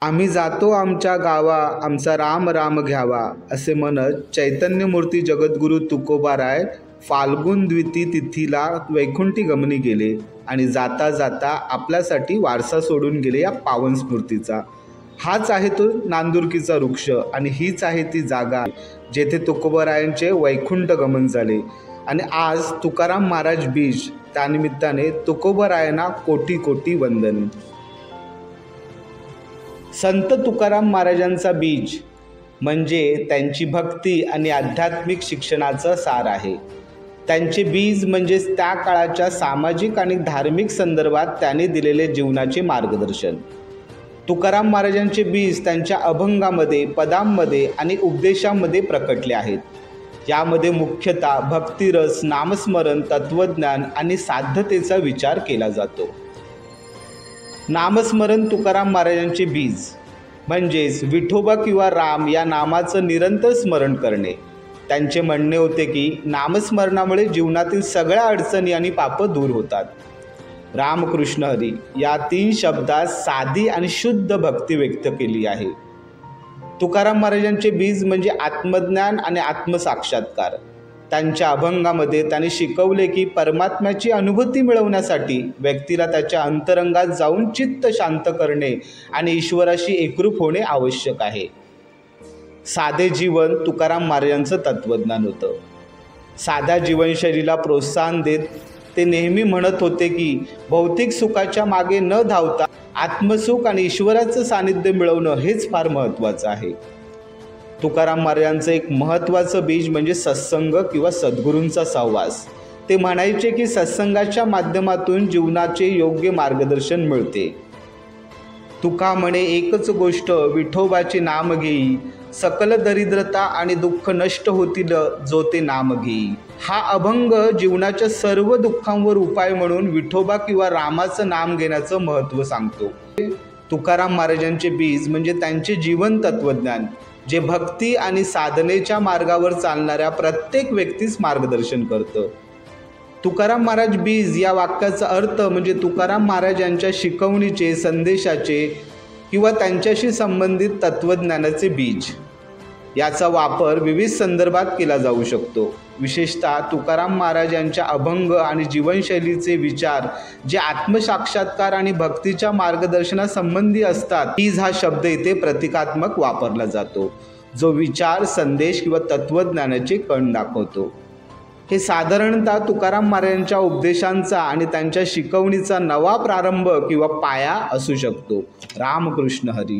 आम्ही जातो आमच्या गावा, आमचा राम राम घ्यावा, असे म्हणत चैतन्यमूर्ती जगद्गुरू तुकोबाराय फाल्गुन द्विती तिथीला वैकुंठी गमनी गेले आणि जाता जाता आपल्यासाठी वारसा सोडून गेले या पावन स्मृतीचा। हाच आहे तो नांदुरकीचा वृक्ष आणि हीच आहे ती जागा जेथे तुकोबारायांचे वैकुंठ गमन झाले। आणि आज तुकाराम महाराज बीज, त्यानिमित्ताने तुकोबारायांना कोटी कोटी वंदन। संत तुकाराम महाराजांचा बीज म्हणजे त्यांची भक्ती आणि आध्यात्मिक शिक्षणाचं सार आहे। त्यांचे बीज म्हणजे त्या काळाच्या सामाजिक आणि धार्मिक संदर्भात त्यांनी दिलेले जीवनाचे मार्गदर्शन। तुकाराम महाराजांचे बीज त्यांच्या अभंगामध्ये, पदांमध्ये आणि उपदेशांमध्ये प्रकटले आहेत। यामध्ये मुख्यतः भक्तिरस, नामस्मरण, तत्वज्ञान आणि साध्यतेचा विचार केला जातो। नामस्मरण तुकाराम महाराजांचे बीज म्हणजेच विठोबा किंवा राम या नामाचं निरंतर स्मरण करणे। त्यांचे म्हणणे होते की नामस्मरणामुळे जीवनातील सगळ्या अडचणी आणि पापं दूर होतात। रामकृष्ण हरी या 3 शब्दात साधी आणि शुद्ध भक्ती व्यक्त केली आहे। तुकाराम महाराजांचे बीज म्हणजे आत्मज्ञान आणि आत्मसाक्षात्कार। त्यांच्या अभंगामध्ये त्यांनी शिकवले की परमात्म्याची अनुभूती मिळवण्यासाठी व्यक्तीला त्याच्या अंतरंगात जाऊन चित्त शांत करणे आणि ईश्वराशी एकरूप होणे आवश्यक आहे। साधे जीवन तुकाराम महाराजांचं तत्वज्ञान होतं। साध्या जीवनशैलीला प्रोत्साहन देत ते नेहमी म्हणत होते की भौतिक सुखाच्या मागे न धावता आत्मसुख आणि ईश्वराचं सानिध्य मिळवणं हेच फार महत्त्वाचं आहे। तुकाराम महाराजांचं एक महत्त्वाचं बीज म्हणजे सत्संग किंवा सद्गुरूंचा सहवास। ते म्हणायचे की सत्संगाच्या माध्यमातून जीवनाचे योग्य मार्गदर्शन मिळते। तुका म्हणे एकच गोष्ट, विठोबाचे नाम घेई, सकल दरिद्रता आणि दुःख नष्ट होतील जो ते नाम घेई। हा अभंग जीवनाच्या सर्व दुःखांवर उपाय म्हणून विठोबा किंवा रामाचं नाम घेण्याचं महत्त्व सांगतो। तुकाराम महाराजांचे बीज म्हणजे त्यांचे जीवन तत्वज्ञान, जे भक्ती आणि साधनेच्या मार्गावर चालणाऱ्या प्रत्येक व्यक्तीस मार्गदर्शन करतं। तुकाराम महाराज बीज या वाक्याचा अर्थ म्हणजे तुकाराम महाराज यांच्या शिकवणीचे, संदेशाचे किंवा त्यांच्याशी संबंधित तत्वज्ञानाचे बीज। याचा वापर विविध संदर्भात केला जाऊ शकतो। विशेषतः तुकाराम महाराज यांच्या अभंग आणि जीवनशैलीचे विचार जे आत्मसाक्षात्कार आणि भक्तीच्या मार्गदर्शनासंबंधी असतात। बीज हा शब्द इथे प्रतिकात्मक वापरला जातो, जो विचार, संदेश किंवा तत्वज्ञानाचे कण दाखवतो। हे साधारणतः तुकाराम महाराजांच्या उपदेशांचा आणि त्यांच्या शिकवणीचा नवा प्रारंभ किंवा पाया असू शकतो। रामकृष्ण हरी।